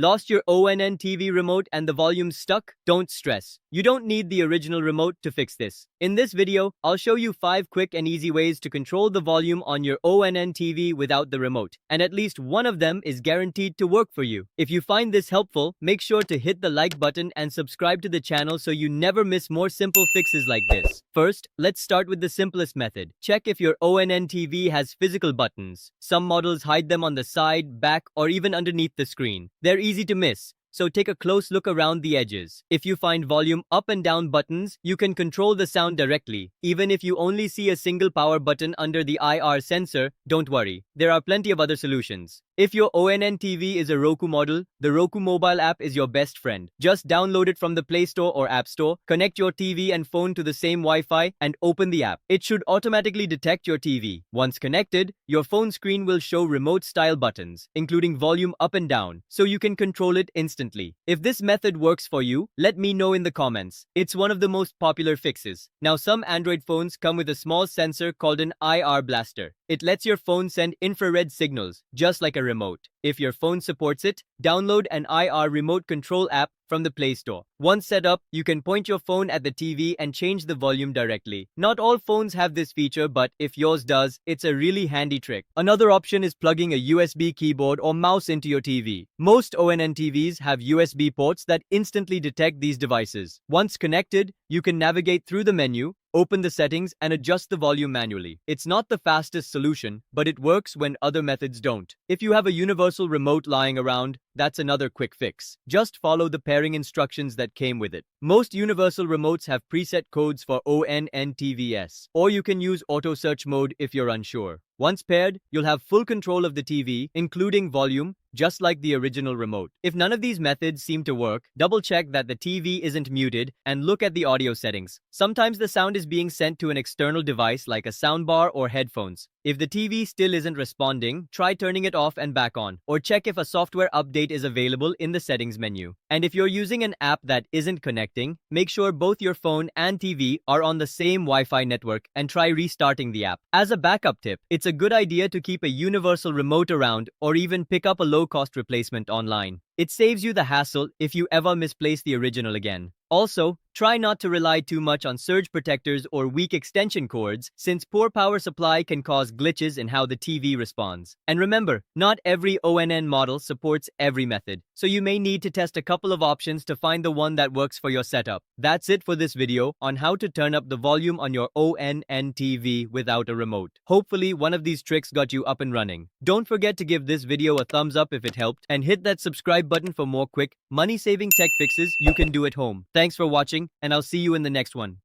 Lost your ONN TV remote and the volume's stuck? Don't stress. You don't need the original remote to fix this. In this video, I'll show you 5 quick and easy ways to control the volume on your ONN TV without the remote, and at least one of them is guaranteed to work for you. If you find this helpful, make sure to hit the like button and subscribe to the channel so you never miss more simple fixes like this. First, let's start with the simplest method. Check if your ONN TV has physical buttons. Some models hide them on the side, back, or even underneath the screen. They're easy to miss, so take a close look around the edges. If you find volume up and down buttons, you can control the sound directly. Even if you only see a single power button under the IR sensor, don't worry. There are plenty of other solutions. If your ONN TV is a Roku model, the Roku mobile app is your best friend. Just download it from the Play Store or App Store, connect your TV and phone to the same Wi-Fi, and open the app. It should automatically detect your TV. Once connected, your phone screen will show remote-style buttons, including volume up and down, so you can control it instantly. If this method works for you, let me know in the comments. It's one of the most popular fixes. Now, some Android phones come with a small sensor called an IR blaster. It lets your phone send infrared signals, just like a remote. If your phone supports it, download an IR remote control app from the Play Store. Once set up, you can point your phone at the TV and change the volume directly. Not all phones have this feature, but if yours does, it's a really handy trick. Another option is plugging a USB keyboard or mouse into your TV. Most ONN TVs have USB ports that instantly detect these devices. Once connected, you can navigate through the menu, open the settings, and adjust the volume manually. It's not the fastest solution, but it works when other methods don't. If you have a universal remote lying around, that's another quick fix. Just follow the pairing instructions that came with it. Most universal remotes have preset codes for ONN TVs, or you can use auto search mode if you're unsure. Once paired, you'll have full control of the TV, including volume, just like the original remote. If none of these methods seem to work, double-check that the TV isn't muted and look at the audio settings. Sometimes the sound is being sent to an external device like a soundbar or headphones. If the TV still isn't responding, try turning it off and back on, or check if a software update is available in the settings menu. And if you're using an app that isn't connecting, make sure both your phone and TV are on the same Wi-Fi network and try restarting the app. As a backup tip, it's a good idea to keep a universal remote around or even pick up a low-cost replacement online. It saves you the hassle if you ever misplace the original again. Also, try not to rely too much on surge protectors or weak extension cords, since poor power supply can cause glitches in how the TV responds. And remember, not every ONN model supports every method, so you may need to test a couple of options to find the one that works for your setup. That's it for this video on how to turn up the volume on your ONN TV without a remote. Hopefully, one of these tricks got you up and running. Don't forget to give this video a thumbs up if it helped, and hit that subscribe button for more quick, money-saving tech fixes you can do at home. Thanks for watching, and I'll see you in the next one.